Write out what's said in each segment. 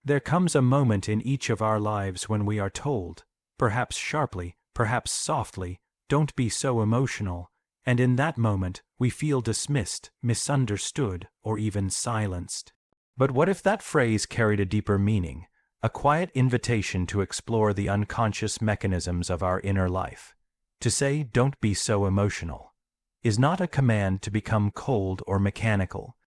There comes a moment in each of our lives when we are told, perhaps sharply, perhaps softly, "Don't be so emotional," and in that moment we feel dismissed, misunderstood, or even silenced. But what if that phrase carried a deeper meaning, a quiet invitation to explore the unconscious mechanisms of our inner life? To say, "Don't be so emotional," is not a command to become cold or mechanical.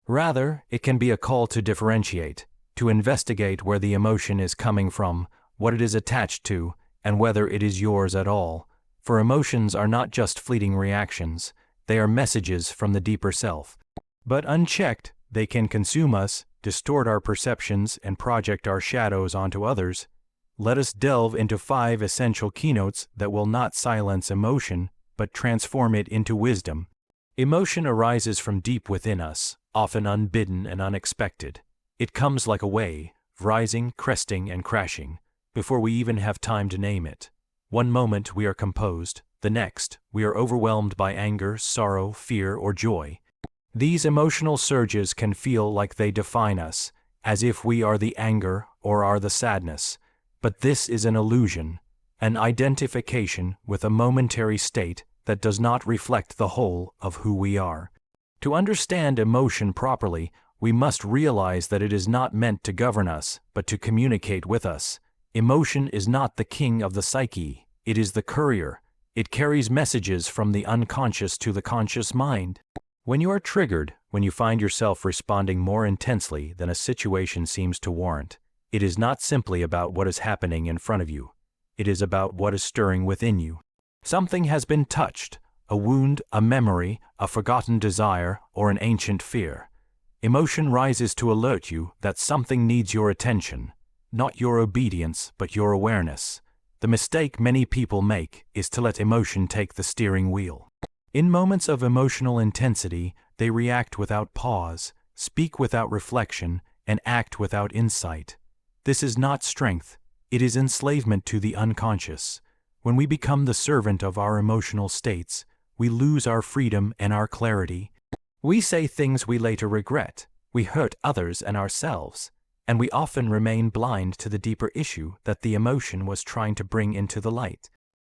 Rather, it can be a call to differentiate, to investigate where the emotion is coming from, what it is attached to, and whether it is yours at all. For emotions are not just fleeting reactions, they are messages from the deeper self. But unchecked, they can consume us, distort our perceptions, and project our shadows onto others. Let us delve into 5 essential keynotes that will not silence emotion, but transform it into wisdom. Emotion arises from deep within us, often unbidden and unexpected. It comes like a wave, rising, cresting, and crashing, before we even have time to name it. One moment we are composed, the next we are overwhelmed by anger, sorrow, fear, or joy. These emotional surges can feel like they define us, as if we are the anger or are the sadness. But this is an illusion, an identification with a momentary state that does not reflect the whole of who we are. To understand emotion properly, we must realize that it is not meant to govern us, but to communicate with us. Emotion is not the king of the psyche, it is the courier. It carries messages from the unconscious to the conscious mind. When you are triggered, when you find yourself responding more intensely than a situation seems to warrant, it is not simply about what is happening in front of you. It is about what is stirring within you. Something has been touched, a wound, a memory, a forgotten desire, or an ancient fear. Emotion rises to alert you that something needs your attention, not your obedience, but your awareness. The mistake many people make is to let emotion take the steering wheel. In moments of emotional intensity, they react without pause, speak without reflection, and act without insight. This is not strength, it is enslavement to the unconscious. When we become the servant of our emotional states, we lose our freedom and our clarity. We say things we later regret, we hurt others and ourselves, and we often remain blind to the deeper issue that the emotion was trying to bring into the light.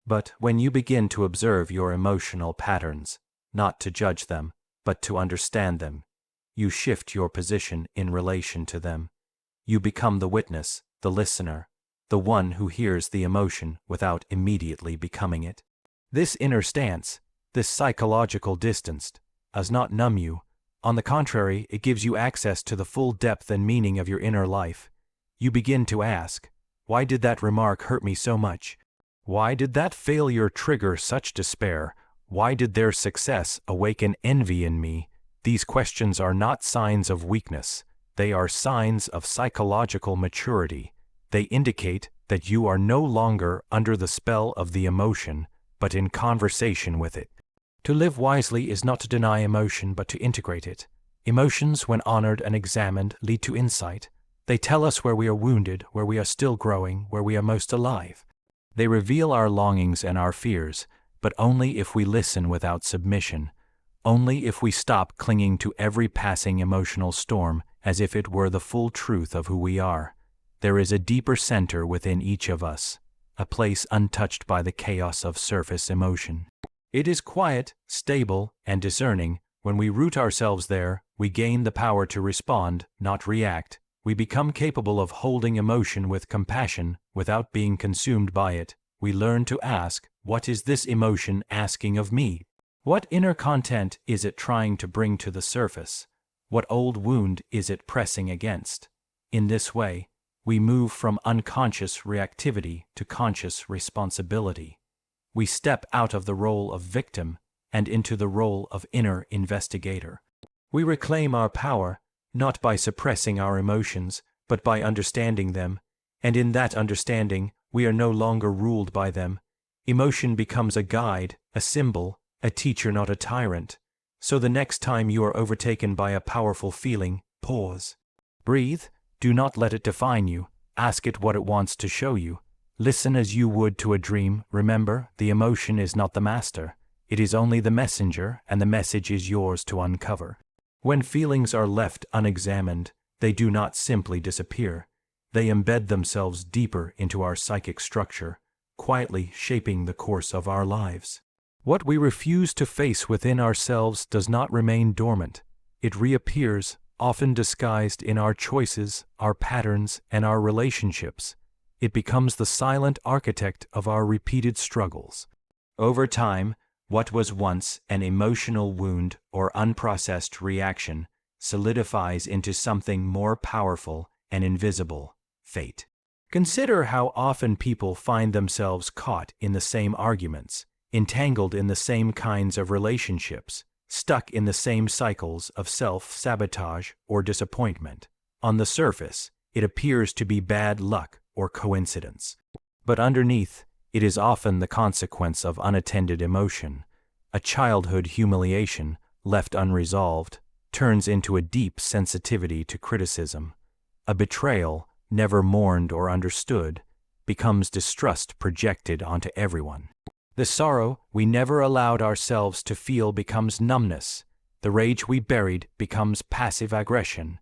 But when you begin to observe your emotional patterns, not to judge them, but to understand them, you shift your position in relation to them. You become the witness, the listener, the one who hears the emotion without immediately becoming it. This inner stance, this psychological distance, does not numb you. On the contrary, it gives you access to the full depth and meaning of your inner life. You begin to ask, why did that remark hurt me so much? Why did that failure trigger such despair? Why did their success awaken envy in me? These questions are not signs of weakness. They are signs of psychological maturity. They indicate that you are no longer under the spell of the emotion, but in conversation with it. To live wisely is not to deny emotion, but to integrate it. Emotions, when honored and examined, lead to insight. They tell us where we are wounded, where we are still growing, where we are most alive. They reveal our longings and our fears, but only if we listen without submission, only if we stop clinging to every passing emotional storm as if it were the full truth of who we are. There is a deeper center within each of us, a place untouched by the chaos of surface emotion. It is quiet, stable, and discerning. When we root ourselves there, we gain the power to respond, not react. We become capable of holding emotion with compassion without being consumed by it. We learn to ask, what is this emotion asking of me? What inner content is it trying to bring to the surface? What old wound is it pressing against? In this way, we move from unconscious reactivity to conscious responsibility. We step out of the role of victim and into the role of inner investigator. We reclaim our power, not by suppressing our emotions, but by understanding them, and in that understanding, we are no longer ruled by them. Emotion becomes a guide, a symbol, a teacher, not a tyrant. So the next time you are overtaken by a powerful feeling, pause. Breathe, do not let it define you, ask it what it wants to show you. Listen as you would to a dream. Remember, the emotion is not the master. It is only the messenger, and the message is yours to uncover. When feelings are left unexamined, they do not simply disappear. They embed themselves deeper into our psychic structure, quietly shaping the course of our lives. What we refuse to face within ourselves does not remain dormant. It reappears, often disguised in our choices, our patterns, and our relationships. It becomes the silent architect of our repeated struggles. Over time, what was once an emotional wound or unprocessed reaction solidifies into something more powerful and invisible: fate. Consider how often people find themselves caught in the same arguments, entangled in the same kinds of relationships, stuck in the same cycles of self-sabotage or disappointment. On the surface, it appears to be bad luck or coincidence. But underneath, it is often the consequence of unattended emotion. A childhood humiliation, left unresolved, turns into a deep sensitivity to criticism. A betrayal, never mourned or understood, becomes distrust projected onto everyone. The sorrow we never allowed ourselves to feel becomes numbness. The rage we buried becomes passive aggression.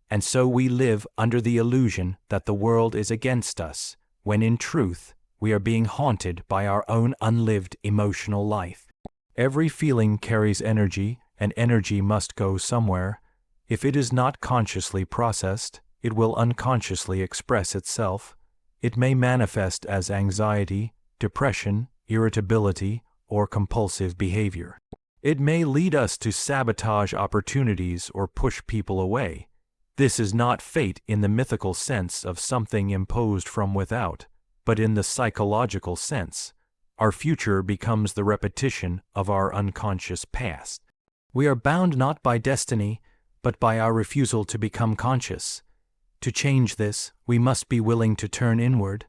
And so we live under the illusion that the world is against us, when in truth, we are being haunted by our own unlived emotional life. Every feeling carries energy, and energy must go somewhere. If it is not consciously processed, it will unconsciously express itself. It may manifest as anxiety, depression, irritability, or compulsive behavior. It may lead us to sabotage opportunities or push people away. This is not fate in the mythical sense of something imposed from without, but in the psychological sense. Our future becomes the repetition of our unconscious past. We are bound not by destiny, but by our refusal to become conscious. To change this, we must be willing to turn inward,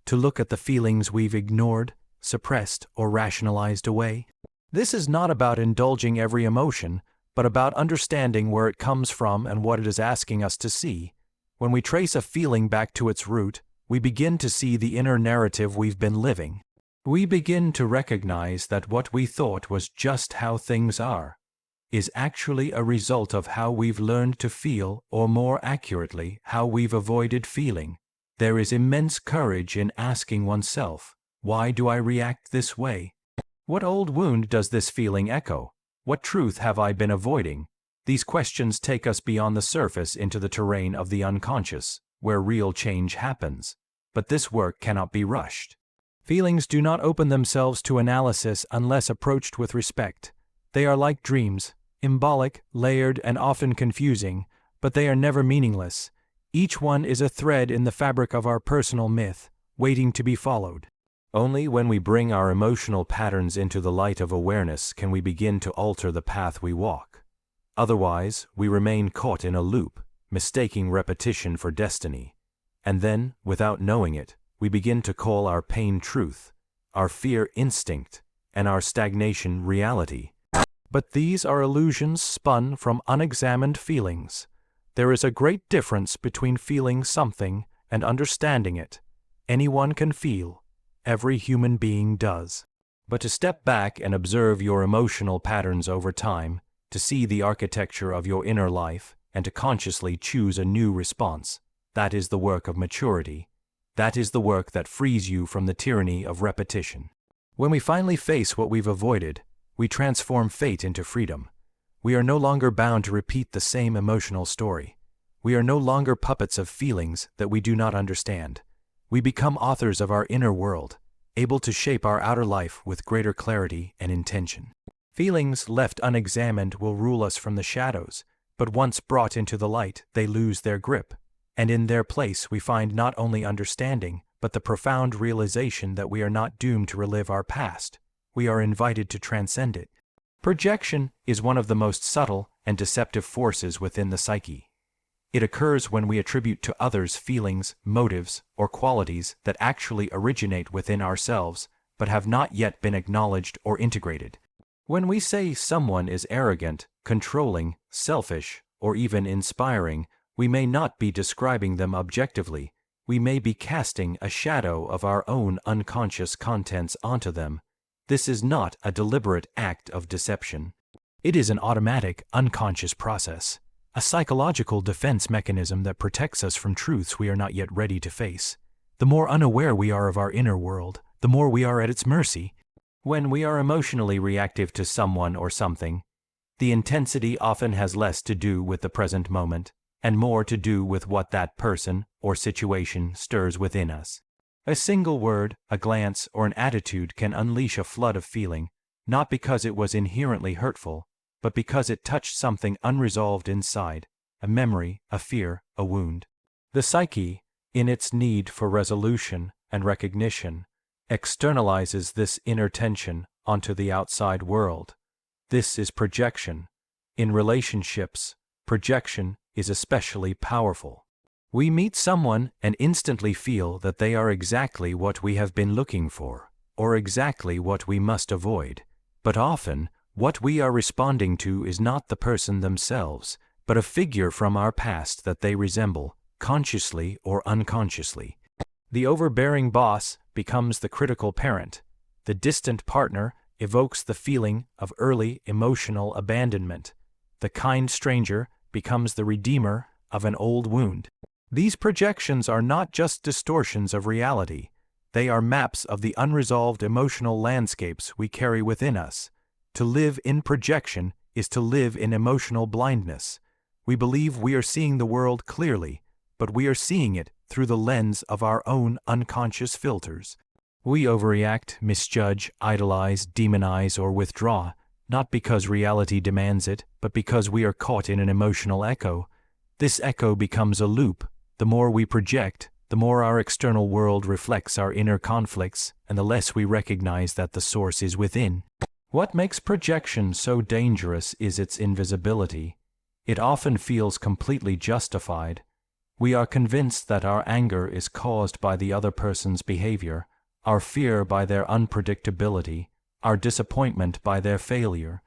to look at the feelings we've ignored, suppressed, or rationalized away. This is not about indulging every emotion, but about understanding where it comes from and what it is asking us to see. When we trace a feeling back to its root, we begin to see the inner narrative we've been living. We begin to recognize that what we thought was just how things are is actually a result of how we've learned to feel, or more accurately, how we've avoided feeling. There is immense courage in asking oneself, why do I react this way? What old wound does this feeling echo? What truth have I been avoiding? These questions take us beyond the surface into the terrain of the unconscious, where real change happens. But this work cannot be rushed. Feelings do not open themselves to analysis unless approached with respect. They are like dreams, embolic, layered, and often confusing, but they are never meaningless. Each one is a thread in the fabric of our personal myth, waiting to be followed. Only when we bring our emotional patterns into the light of awareness can we begin to alter the path we walk. Otherwise, we remain caught in a loop, mistaking repetition for destiny. And then, without knowing it, we begin to call our pain truth, our fear instinct, and our stagnation reality. But these are illusions spun from unexamined feelings. There is a great difference between feeling something and understanding it. Anyone can feel. Every human being does. But to step back and observe your emotional patterns over time, to see the architecture of your inner life, and to consciously choose a new response, that is the work of maturity. That is the work that frees you from the tyranny of repetition. When we finally face what we've avoided, we transform fate into freedom. We are no longer bound to repeat the same emotional story. We are no longer puppets of feelings that we do not understand. We become authors of our inner world, able to shape our outer life with greater clarity and intention. Feelings left unexamined will rule us from the shadows, but once brought into the light, they lose their grip. And in their place we find not only understanding, but the profound realization that we are not doomed to relive our past. We are invited to transcend it. Projection is one of the most subtle and deceptive forces within the psyche. It occurs when we attribute to others feelings, motives, or qualities that actually originate within ourselves, but have not yet been acknowledged or integrated. When we say someone is arrogant, controlling, selfish, or even inspiring, we may not be describing them objectively. We may be casting a shadow of our own unconscious contents onto them. This is not a deliberate act of deception. It is an automatic, unconscious process. a psychological defense mechanism that protects us from truths we are not yet ready to face. The more unaware we are of our inner world, the more we are at its mercy. When we are emotionally reactive to someone or something, the intensity often has less to do with the present moment and more to do with what that person or situation stirs within us. A single word, a glance, or an attitude can unleash a flood of feeling, not because it was inherently hurtful, but because it touched something unresolved inside, a memory, a fear, a wound. The psyche, in its need for resolution and recognition, externalizes this inner tension onto the outside world. This is projection. In relationships, projection is especially powerful. We meet someone and instantly feel that they are exactly what we have been looking for, or exactly what we must avoid. But often, what we are responding to is not the person themselves, but a figure from our past that they resemble, consciously or unconsciously. The overbearing boss becomes the critical parent. The distant partner evokes the feeling of early emotional abandonment. The kind stranger becomes the redeemer of an old wound. These projections are not just distortions of reality. They are maps of the unresolved emotional landscapes we carry within us. To live in projection is to live in emotional blindness. We believe we are seeing the world clearly, but we are seeing it through the lens of our own unconscious filters. We overreact, misjudge, idolize, demonize, or withdraw, not because reality demands it, but because we are caught in an emotional echo. This echo becomes a loop. The more we project, the more our external world reflects our inner conflicts, and the less we recognize that the source is within. What makes projection so dangerous is its invisibility. It often feels completely justified. We are convinced that our anger is caused by the other person's behavior, our fear by their unpredictability, our disappointment by their failure.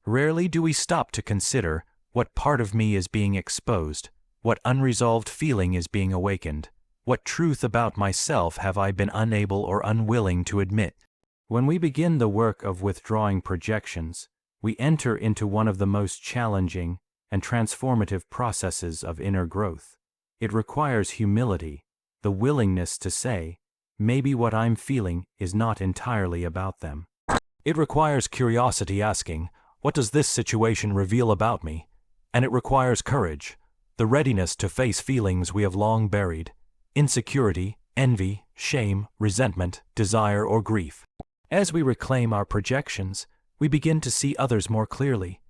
Rarely do we stop to consider what part of me is being exposed, what unresolved feeling is being awakened, what truth about myself have I been unable or unwilling to admit. When we begin the work of withdrawing projections, we enter into one of the most challenging and transformative processes of inner growth. It requires humility, the willingness to say, maybe what I'm feeling is not entirely about them. It requires curiosity, asking, what does this situation reveal about me? And it requires courage, the readiness to face feelings we have long buried, insecurity, envy, shame, resentment, desire, or grief. As we reclaim our projections, we begin to see others more clearly.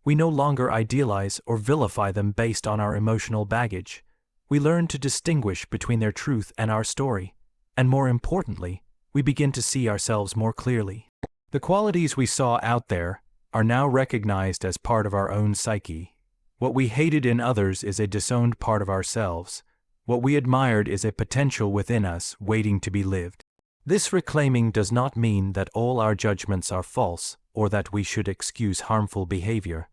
We no longer idealize or vilify them based on our emotional baggage. We learn to distinguish between their truth and our story. And more importantly, we begin to see ourselves more clearly. The qualities we saw out there are now recognized as part of our own psyche. What we hated in others is a disowned part of ourselves. What we admired is a potential within us waiting to be lived. This reclaiming does not mean that all our judgments are false or that we should excuse harmful behavior.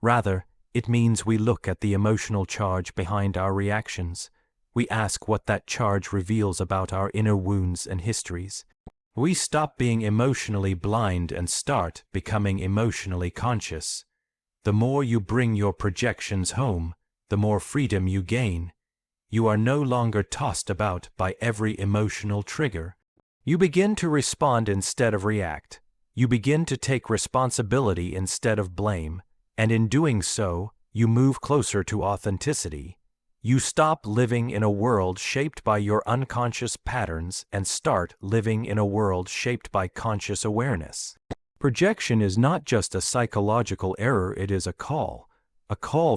Rather, it means we look at the emotional charge behind our reactions. We ask what that charge reveals about our inner wounds and histories. We stop being emotionally blind and start becoming emotionally conscious. The more you bring your projections home, the more freedom you gain. You are no longer tossed about by every emotional trigger. You begin to respond instead of react. You begin to take responsibility instead of blame, and in doing so, you move closer to authenticity. You stop living in a world shaped by your unconscious patterns and start living in a world shaped by conscious awareness. Projection is not just a psychological error, it is a call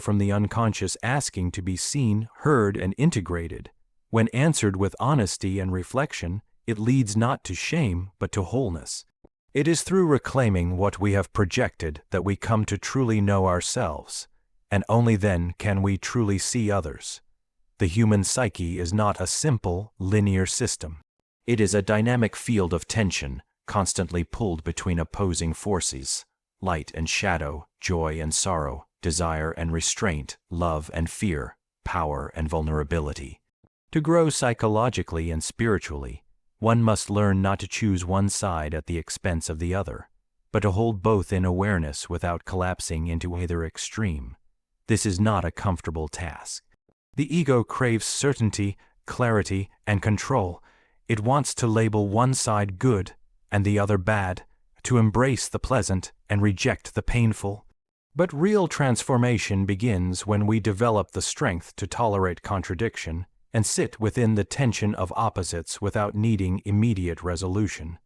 from the unconscious asking to be seen, heard, and integrated. When answered with honesty and reflection, it leads not to shame, but to wholeness. It is through reclaiming what we have projected that we come to truly know ourselves, and only then can we truly see others. The human psyche is not a simple, linear system. It is a dynamic field of tension, constantly pulled between opposing forces, light and shadow, joy and sorrow, desire and restraint, love and fear, power and vulnerability. To grow psychologically and spiritually, one must learn not to choose one side at the expense of the other, but to hold both in awareness without collapsing into either extreme. This is not a comfortable task. The ego craves certainty, clarity, and control. It wants to label one side good and the other bad, to embrace the pleasant and reject the painful. But real transformation begins when we develop the strength to tolerate contradiction and sit within the tension of opposites without needing immediate resolution.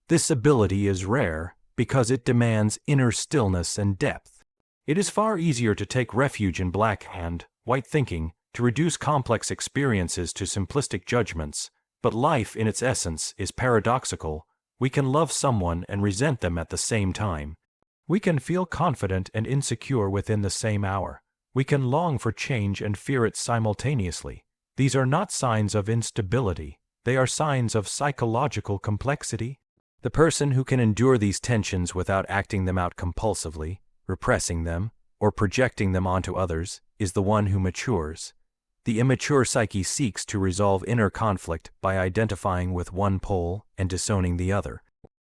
This ability is rare because it demands inner stillness and depth. It is far easier to take refuge in black and white thinking, to reduce complex experiences to simplistic judgments, but life in its essence is paradoxical. We can love someone and resent them at the same time. We can feel confident and insecure within the same hour. We can long for change and fear it simultaneously. These are not signs of instability. They are signs of psychological complexity. The person who can endure these tensions without acting them out compulsively, repressing them, or projecting them onto others, is the one who matures. The immature psyche seeks to resolve inner conflict by identifying with one pole and disowning the other.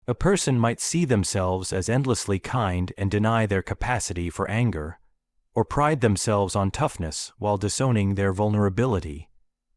A person might see themselves as endlessly kind and deny their capacity for anger, or pride themselves on toughness while disowning their vulnerability.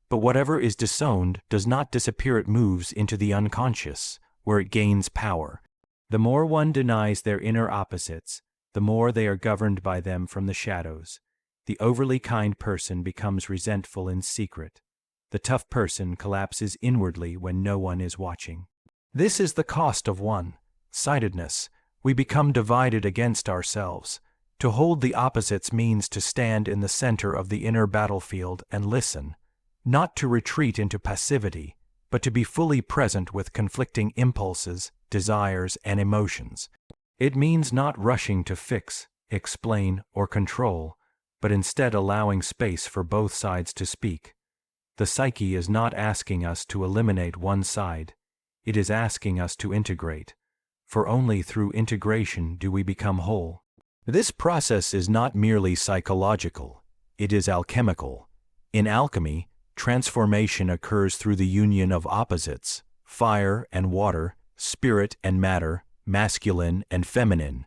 But whatever is disowned does not disappear, it moves into the unconscious, where it gains power. The more one denies their inner opposites, the more they are governed by them from the shadows. The overly kind person becomes resentful in secret. The tough person collapses inwardly when no one is watching. This is the cost of one-sidedness. We become divided against ourselves. To hold the opposites means to stand in the center of the inner battlefield and listen, not to retreat into passivity, but to be fully present with conflicting impulses, desires, and emotions. It means not rushing to fix, explain, or control, but instead allowing space for both sides to speak. The psyche is not asking us to eliminate one side. It is asking us to integrate, for only through integration do we become whole. This process is not merely psychological, it is alchemical. In alchemy, transformation occurs through the union of opposites, fire and water, spirit and matter, masculine and feminine.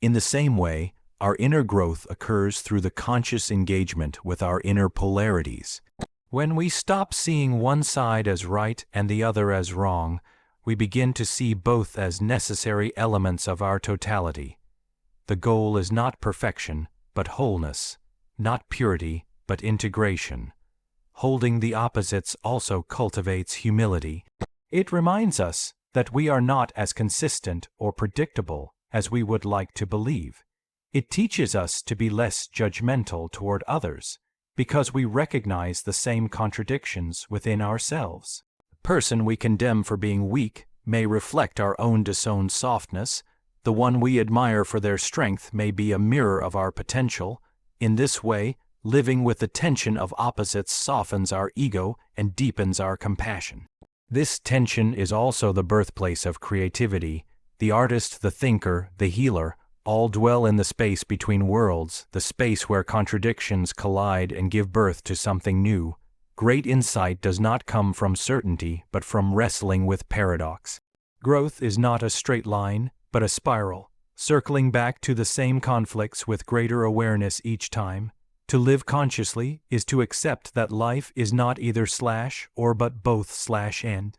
In the same way, our inner growth occurs through the conscious engagement with our inner polarities. When we stop seeing one side as right and the other as wrong, we begin to see both as necessary elements of our totality. The goal is not perfection, but wholeness, not purity, but integration. Holding the opposites also cultivates humility. It reminds us that we are not as consistent or predictable as we would like to believe. It teaches us to be less judgmental toward others, because we recognize the same contradictions within ourselves. The person we condemn for being weak may reflect our own disowned softness. The one we admire for their strength may be a mirror of our potential. In this way, living with the tension of opposites softens our ego and deepens our compassion. This tension is also the birthplace of creativity. The artist, the thinker, the healer, all dwell in the space between worlds, the space where contradictions collide and give birth to something new. Great insight does not come from certainty, but from wrestling with paradox. Growth is not a straight line, but a spiral, circling back to the same conflicts with greater awareness each time. To live consciously is to accept that life is not either / or but both / and.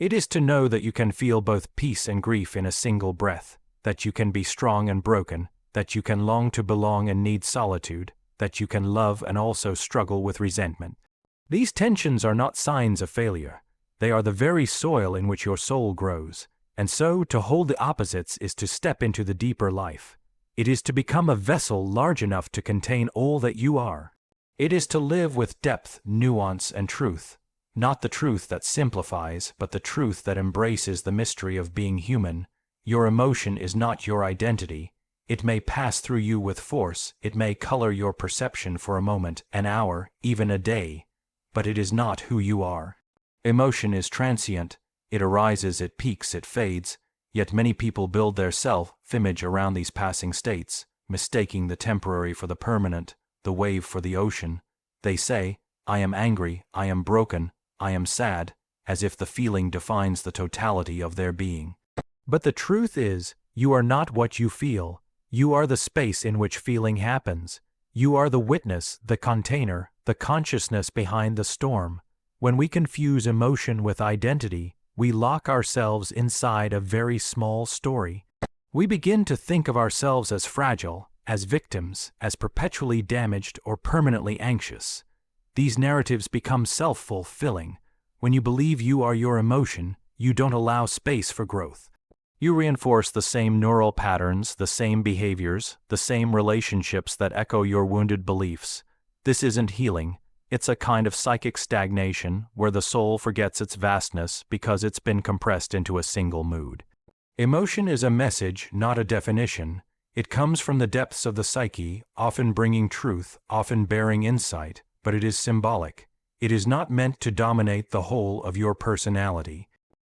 It is to know that you can feel both peace and grief in a single breath, that you can be strong and broken, that you can long to belong and need solitude, that you can love and also struggle with resentment. These tensions are not signs of failure. They are the very soil in which your soul grows. And so, to hold the opposites is to step into the deeper life. It is to become a vessel large enough to contain all that you are. It is to live with depth, nuance, and truth. Not the truth that simplifies, but the truth that embraces the mystery of being human. Your emotion is not your identity. It may pass through you with force, it may color your perception for a moment, an hour, even a day, but it is not who you are. Emotion is transient. It arises, it peaks, it fades, yet many people build their self-image around these passing states, mistaking the temporary for the permanent, the wave for the ocean. They say, I am angry, I am broken, I am sad, as if the feeling defines the totality of their being. But the truth is, you are not what you feel. You are the space in which feeling happens. You are the witness, the container, the consciousness behind the storm. When we confuse emotion with identity, we lock ourselves inside a very small story. We begin to think of ourselves as fragile, as victims, as perpetually damaged or permanently anxious. These narratives become self-fulfilling. When you believe you are your emotion, you don't allow space for growth. You reinforce the same neural patterns, the same behaviors, the same relationships that echo your wounded beliefs. This isn't healing. It's a kind of psychic stagnation where the soul forgets its vastness because it's been compressed into a single mood. Emotion is a message, not a definition. It comes from the depths of the psyche, often bringing truth, often bearing insight, but it is symbolic. It is not meant to dominate the whole of your personality.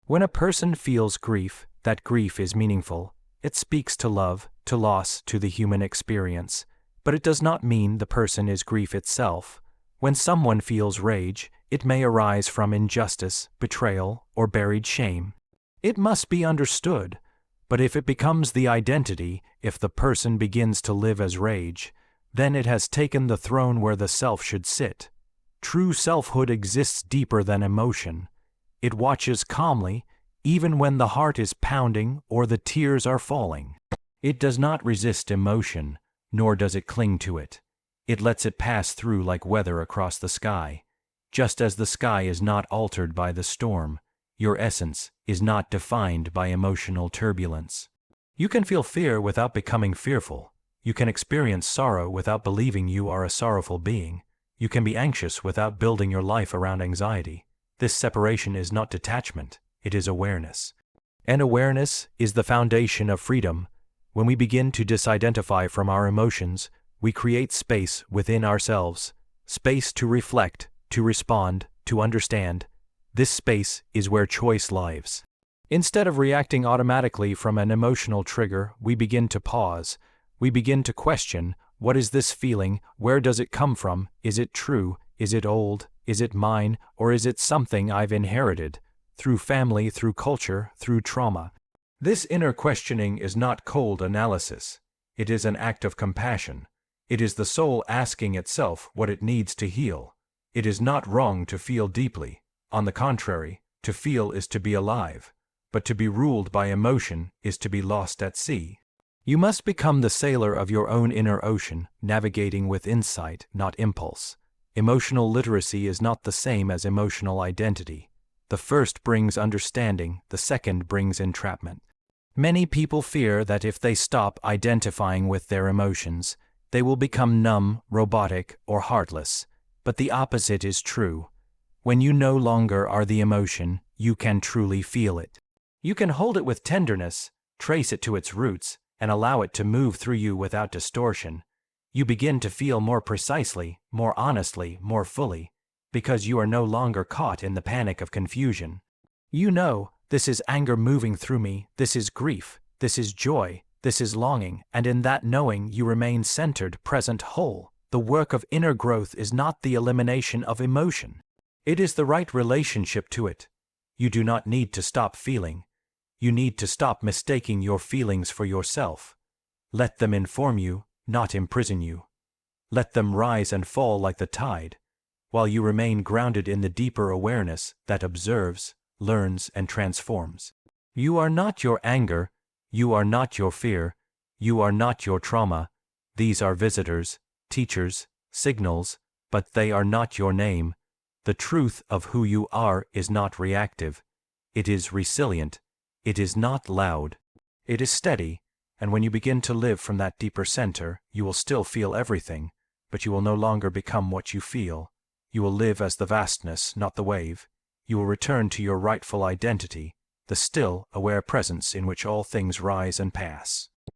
When a person feels grief, that grief is meaningful. It speaks to love, to loss, to the human experience. But it does not mean the person is grief itself. When someone feels rage, it may arise from injustice, betrayal, or buried shame. It must be understood. But if it becomes the identity, if the person begins to live as rage, then it has taken the throne where the self should sit. True selfhood exists deeper than emotion. It watches calmly, even when the heart is pounding or the tears are falling. It does not resist emotion, nor does it cling to it. It lets it pass through like weather across the sky. Just as the sky is not altered by the storm, your essence is not defined by emotional turbulence. You can feel fear without becoming fearful. You can experience sorrow without believing you are a sorrowful being. You can be anxious without building your life around anxiety. This separation is not detachment, it is awareness. And awareness is the foundation of freedom. When we begin to disidentify from our emotions, we create space within ourselves, space to reflect, to respond, to understand. This space is where choice lives. Instead of reacting automatically from an emotional trigger, we begin to pause. We begin to question, what is this feeling? Where does it come from? Is it true? Is it old? Is it mine? Or is it something I've inherited? Through family, through culture, through trauma. This inner questioning is not cold analysis. It is an act of compassion. It is the soul asking itself what it needs to heal. It is not wrong to feel deeply. On the contrary, to feel is to be alive, but to be ruled by emotion is to be lost at sea. You must become the sailor of your own inner ocean, navigating with insight, not impulse. Emotional literacy is not the same as emotional identity. The first brings understanding, the second brings entrapment. Many people fear that if they stop identifying with their emotions, they will become numb, robotic, or heartless. But the opposite is true. When you no longer are the emotion, you can truly feel it. You can hold it with tenderness, trace it to its roots, and allow it to move through you without distortion. You begin to feel more precisely, more honestly, more fully, because you are no longer caught in the panic of confusion. You know, this is anger moving through me, this is grief, this is joy, this is longing, and in that knowing you remain centered, present, whole. The work of inner growth is not the elimination of emotion. It is the right relationship to it. You do not need to stop feeling. You need to stop mistaking your feelings for yourself. Let them inform you, not imprison you. Let them rise and fall like the tide, while you remain grounded in the deeper awareness that observes, learns, and transforms. You are not your anger. You are not your fear. You are not your trauma. These are visitors, teachers, signals, but they are not your name. The truth of who you are is not reactive. It is resilient. It is not loud. It is steady, and when you begin to live from that deeper center, you will still feel everything, but you will no longer become what you feel. You will live as the vastness, not the wave. You will return to your rightful identity, the still, aware presence in which all things rise and pass.